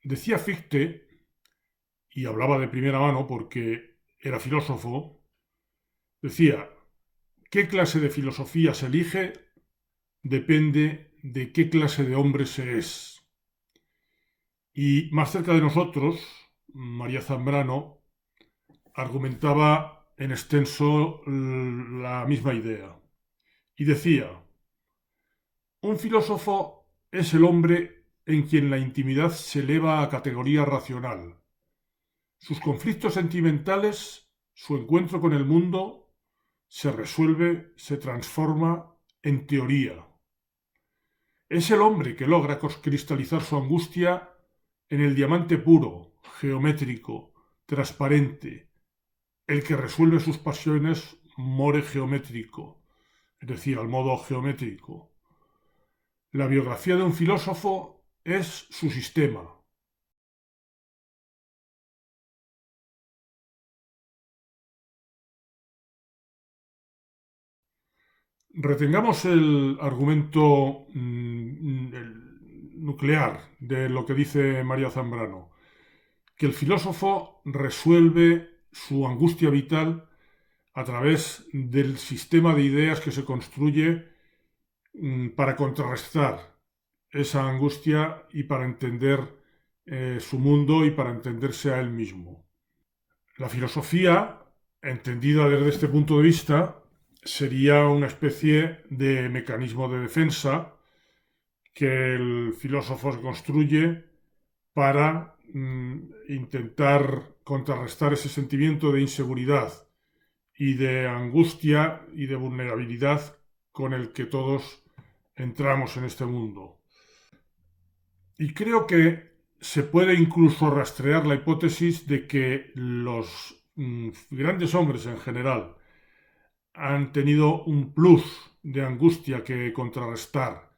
Decía Fichte, y hablaba de primera mano porque era filósofo, decía, ¿qué clase de filosofía se elige? Depende de qué clase de hombre se es. Y más cerca de nosotros, María Zambrano argumentaba en extenso la misma idea. Y decía, un filósofo es el hombre en quien la intimidad se eleva a categoría racional. Sus conflictos sentimentales, su encuentro con el mundo, se resuelve, se transforma en teoría. Es el hombre que logra cristalizar su angustia en el diamante puro, geométrico, transparente, el que resuelve sus pasiones more geométrico, es decir, al modo geométrico. La biografía de un filósofo es su sistema. Retengamos el argumento nuclear de lo que dice María Zambrano, que el filósofo resuelve su angustia vital a través del sistema de ideas que se construye para contrarrestar esa angustia y para entender su mundo y para entenderse a él mismo. La filosofía, entendida desde este punto de vista, sería una especie de mecanismo de defensa que el filósofo se construye para intentar contrarrestar ese sentimiento de inseguridad y de angustia y de vulnerabilidad con el que todos entramos en este mundo. Y creo que se puede incluso rastrear la hipótesis de que los grandes hombres en general han tenido un plus de angustia que contrarrestar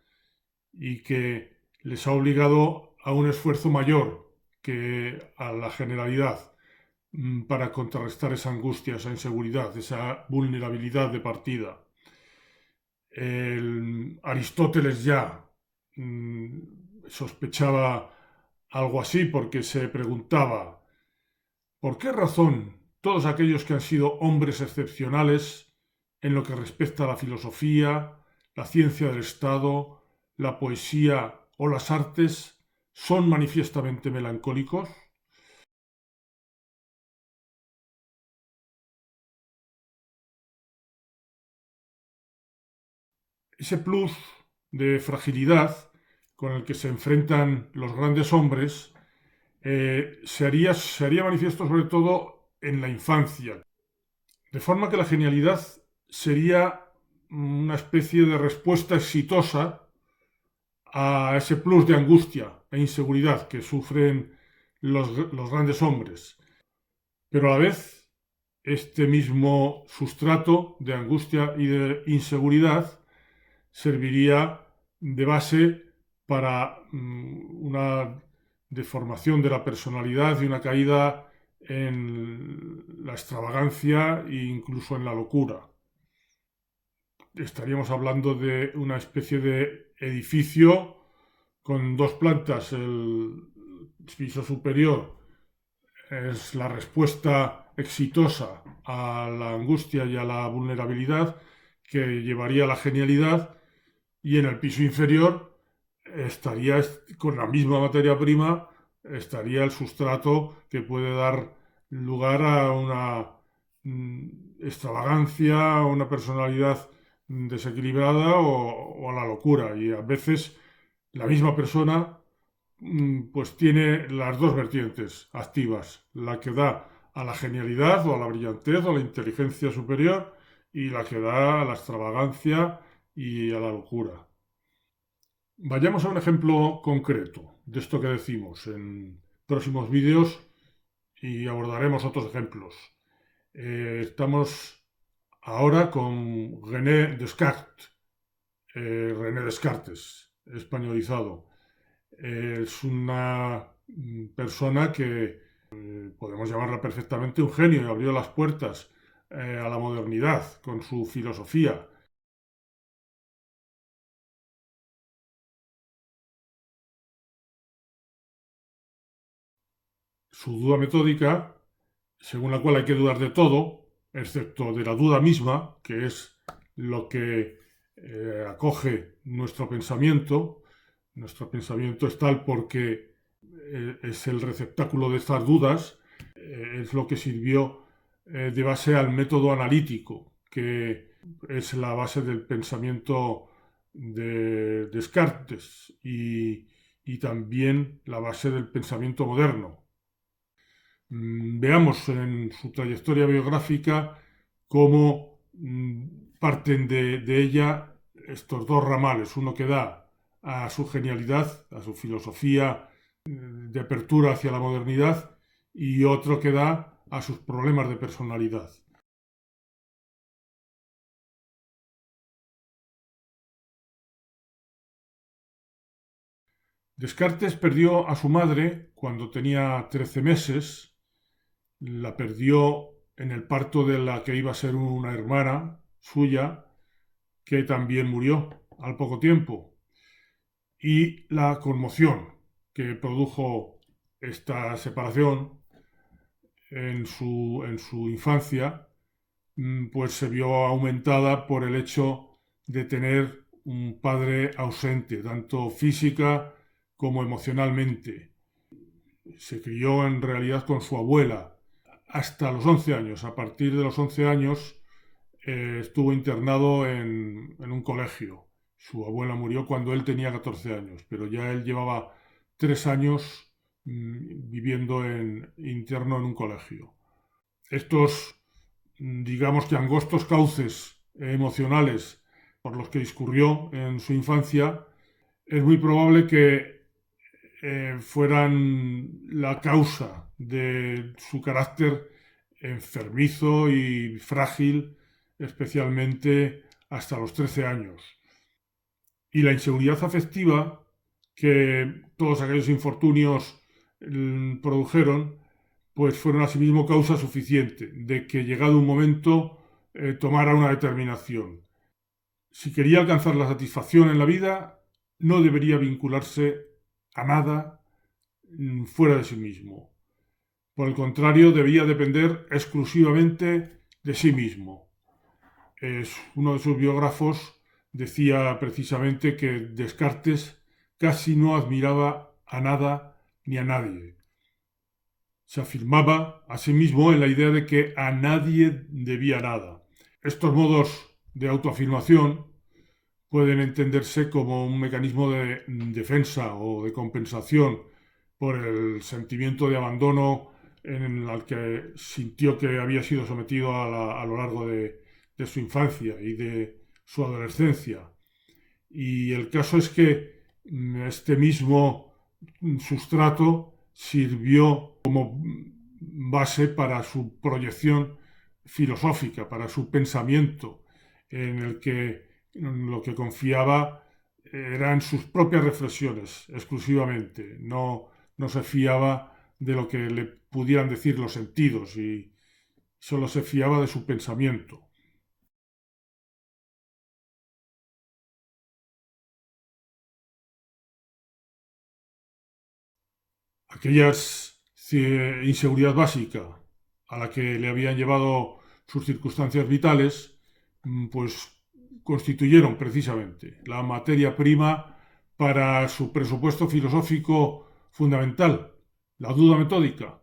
y que les ha obligado a un esfuerzo mayor que a la generalidad para contrarrestar esa angustia, esa inseguridad, esa vulnerabilidad de partida. Aristóteles ya sospechaba algo así porque se preguntaba ¿por qué razón todos aquellos que han sido hombres excepcionales en lo que respecta a la filosofía, la ciencia del Estado, la poesía o las artes son manifiestamente melancólicos? Ese plus de fragilidad con el que se enfrentan los grandes hombres se haría manifiesto sobre todo en la infancia, de forma que la genialidad sería una especie de respuesta exitosa a ese plus de angustia e inseguridad que sufren los grandes hombres. Pero a la vez, este mismo sustrato de angustia y de inseguridad serviría de base para una deformación de la personalidad y una caída en la extravagancia e incluso en la locura. Estaríamos hablando de una especie de edificio con dos plantas. El piso superior es la respuesta exitosa a la angustia y a la vulnerabilidad que llevaría a la genialidad, y en el piso inferior estaría con la misma materia prima, estaría el sustrato que puede dar lugar a una extravagancia, a una personalidad desequilibrada o a la locura. Y a veces la misma persona pues tiene las dos vertientes activas, la que da a la genialidad o a la brillantez o a la inteligencia superior y la que da a la extravagancia y a la locura. Vayamos a un ejemplo concreto de esto que decimos en próximos vídeos y abordaremos otros ejemplos. Estamos ahora con René Descartes, españolizado. Es una persona que podemos llamarla perfectamente un genio y abrió las puertas a la modernidad con su filosofía. su duda metódica, según la cual hay que dudar de todo, excepto de la duda misma, que es lo que acoge nuestro pensamiento. Nuestro pensamiento es tal porque es el receptáculo de estas dudas, es lo que sirvió de base al método analítico, que es la base del pensamiento de Descartes y también la base del pensamiento moderno. Veamos en su trayectoria biográfica cómo parten de ella estos dos ramales, uno que da a su genialidad, a su filosofía de apertura hacia la modernidad, y otro que da a sus problemas de personalidad. Descartes perdió a su madre cuando tenía 13 meses, la perdió en el parto de la que iba a ser una hermana suya, que también murió al poco tiempo, y la conmoción que produjo esta separación en su infancia, pues se vio aumentada por el hecho de tener un padre ausente, tanto física como emocionalmente. Se crió en realidad con su abuela hasta los 11 años. A partir de los 11 años estuvo internado en un colegio. Su abuela murió cuando él tenía 14 años, pero ya él llevaba 3 años viviendo interno en un colegio. Estos, digamos que angostos cauces emocionales por los que discurrió en su infancia, es muy probable que fueran la causa de su carácter enfermizo y frágil, especialmente hasta los 13 años. Y la inseguridad afectiva que todos aquellos infortunios produjeron, pues fueron asimismo causa suficiente de que, llegado un momento, tomara una determinación. Si quería alcanzar la satisfacción en la vida, no debería vincularse a nada fuera de sí mismo. Por el contrario, debía depender exclusivamente de sí mismo. Uno de sus biógrafos decía precisamente que Descartes casi no admiraba a nada ni a nadie. Se afirmaba a sí mismo en la idea de que a nadie debía nada. Estos modos de autoafirmación pueden entenderse como un mecanismo de defensa o de compensación por el sentimiento de abandono en el que sintió que había sido sometido a lo largo de su infancia y de su adolescencia. Y el caso es que este mismo sustrato sirvió como base para su proyección filosófica, para su pensamiento, en el que lo que confiaba eran sus propias reflexiones exclusivamente, no se fiaba de lo que le pudieran decir los sentidos y solo se fiaba de su pensamiento. Aquella inseguridad básica a la que le habían llevado sus circunstancias vitales, pues constituyeron precisamente la materia prima para su presupuesto filosófico fundamental, la duda metódica.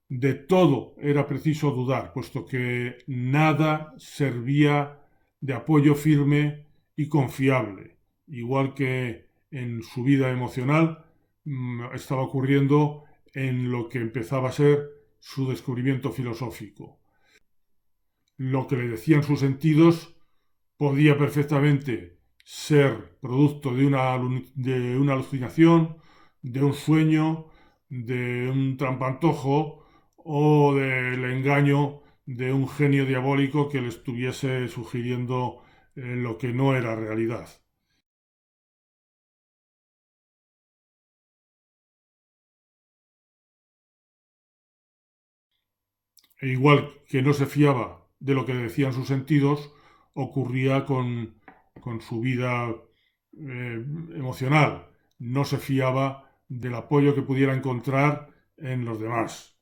De todo era preciso dudar, puesto que nada servía de apoyo firme y confiable, igual que en su vida emocional estaba ocurriendo en lo que empezaba a ser su descubrimiento filosófico. Lo que le decían sus sentidos podía perfectamente ser producto de una alucinación, de un sueño, de un trampantojo o del engaño de un genio diabólico que le estuviese sugiriendo lo que no era realidad. E igual que no se fiaba de lo que le decían sus sentidos, ocurría con su vida emocional. No se fiaba del apoyo que pudiera encontrar en los demás.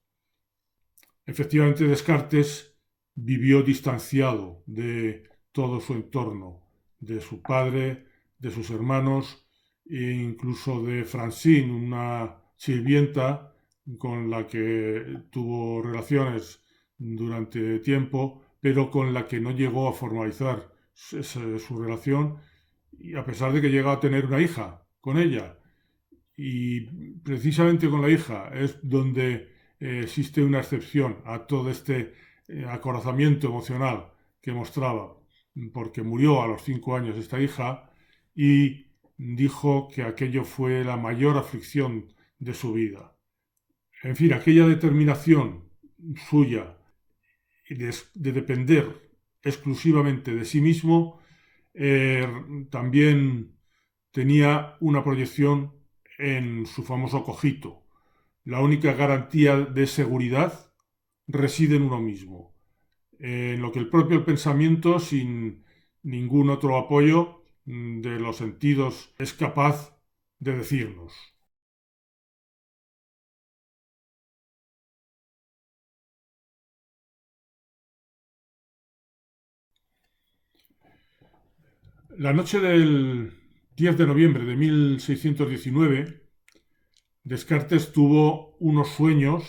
Efectivamente, Descartes vivió distanciado de todo su entorno, de su padre, de sus hermanos e incluso de Francine, una sirvienta con la que tuvo relaciones durante tiempo, pero con la que no llegó a formalizar su relación, y a pesar de que llegó a tener una hija con ella. Y precisamente con la hija es donde existe una excepción a todo este acorazamiento emocional que mostraba, porque murió a los 5 años esta hija y dijo que aquello fue la mayor aflicción de su vida. En fin, aquella determinación suya de depender exclusivamente de sí mismo eh, también tenía una proyección en su famoso cogito. La única garantía de seguridad reside en uno mismo, en lo que el propio pensamiento, sin ningún otro apoyo de los sentidos, es capaz de decirnos. La noche del 10 de noviembre de 1619, Descartes tuvo unos sueños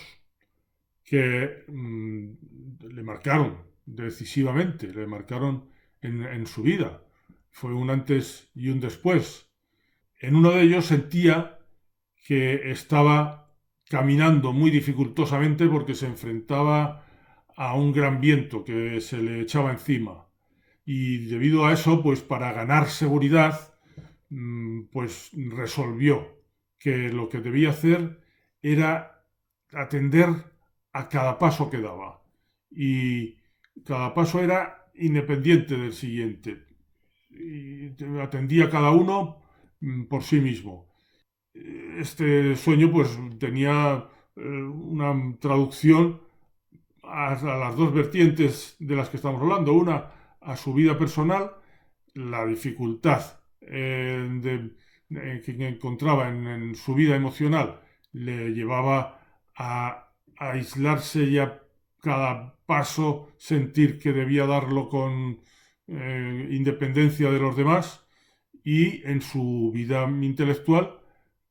que le marcaron decisivamente, le marcaron en su vida. Fue un antes y un después. En uno de ellos sentía que estaba caminando muy dificultosamente porque se enfrentaba a un gran viento que se le echaba encima. Y debido a eso, pues para ganar seguridad, pues resolvió que lo que debía hacer era atender a cada paso que daba. Y cada paso era independiente del siguiente. Y atendía cada uno por sí mismo. Este sueño pues tenía una traducción a las dos vertientes de las que estamos hablando. Una a su vida personal, la dificultad que encontraba en su vida emocional le llevaba a aislarse y a cada paso sentir que debía darlo con independencia de los demás, y en su vida intelectual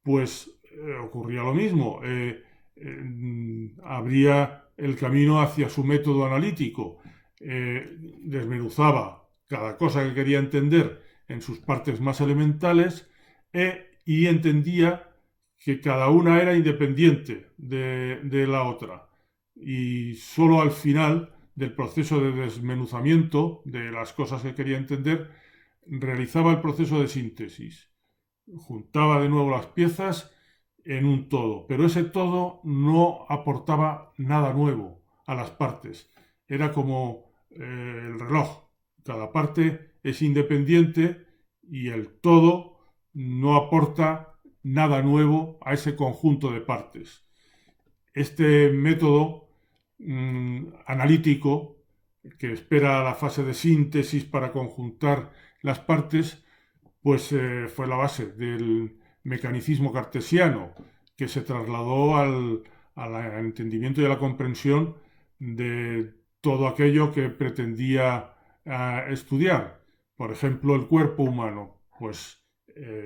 pues ocurría lo mismo. Abría el camino hacia su método analítico, desmenuzaba cada cosa que quería entender en sus partes más elementales y entendía que cada una era independiente de la otra. Y solo al final del proceso de desmenuzamiento de las cosas que quería entender, realizaba el proceso de síntesis. Juntaba de nuevo las piezas en un todo, pero ese todo no aportaba nada nuevo a las partes. Era como el reloj. Cada parte es independiente y el todo no aporta nada nuevo a ese conjunto de partes. Este método analítico, que espera la fase de síntesis para conjuntar las partes, pues fue la base del mecanicismo cartesiano, que se trasladó al entendimiento y a la comprensión de todo aquello que pretendía estudiar. Por ejemplo, el cuerpo humano. Pues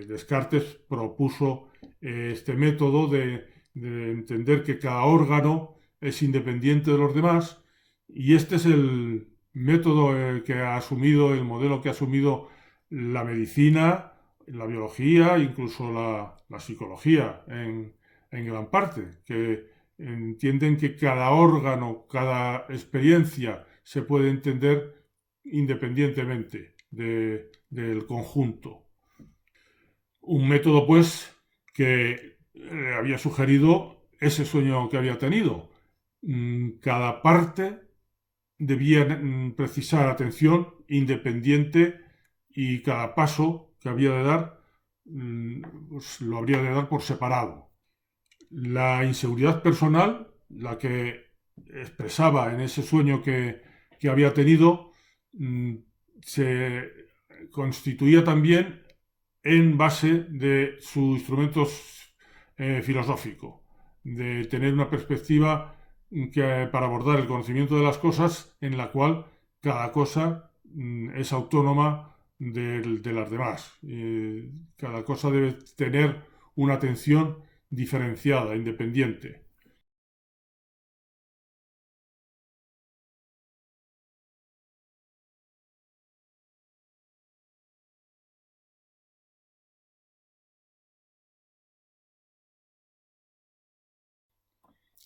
Descartes propuso este método de entender que cada órgano es independiente de los demás, y este es el método que ha asumido, el modelo que ha asumido la medicina, la biología, incluso la psicología en gran parte, que entienden que cada órgano, cada experiencia se puede entender independientemente del conjunto. Un método, pues, que había sugerido ese sueño que había tenido. Cada parte debía precisar atención independiente, y cada paso que había de dar pues lo habría de dar por separado. La inseguridad personal, la que expresaba en ese sueño que había tenido, se constituía también en base de su instrumento filosófico. de tener una perspectiva para abordar el conocimiento de las cosas en la cual cada cosa es autónoma de las demás. Cada cosa debe tener una atención diferenciada, independiente.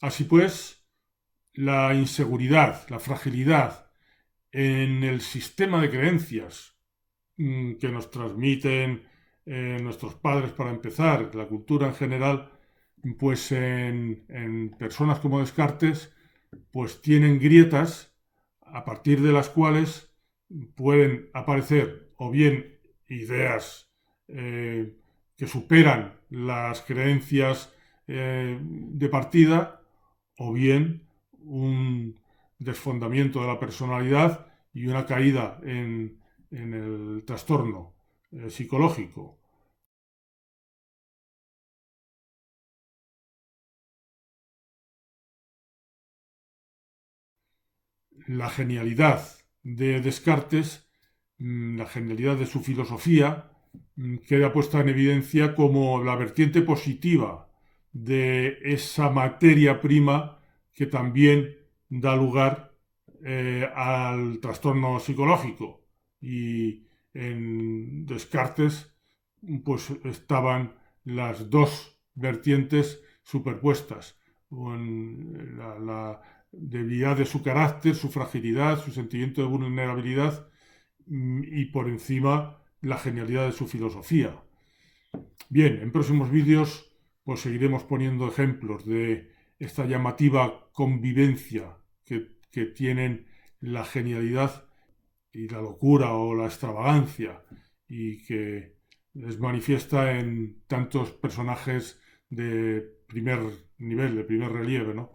Así pues, la inseguridad, la fragilidad en el sistema de creencias que nos transmiten nuestros padres para empezar, la cultura en general, pues en personas como Descartes, pues tienen grietas a partir de las cuales pueden aparecer o bien ideas que superan las creencias de partida, o bien un desfondamiento de la personalidad y una caída en el trastorno psicológico. La genialidad de Descartes, la genialidad de su filosofía, queda puesta en evidencia como la vertiente positiva de esa materia prima que también da lugar al trastorno psicológico. Y en Descartes pues estaban las dos vertientes superpuestas. La debilidad de su carácter, su fragilidad, su sentimiento de vulnerabilidad y por encima la genialidad de su filosofía. Bien, en próximos vídeos pues seguiremos poniendo ejemplos de esta llamativa convivencia que tienen la genialidad y la locura o la extravagancia y que les manifiesta en tantos personajes de primer nivel, de primer relieve, ¿no?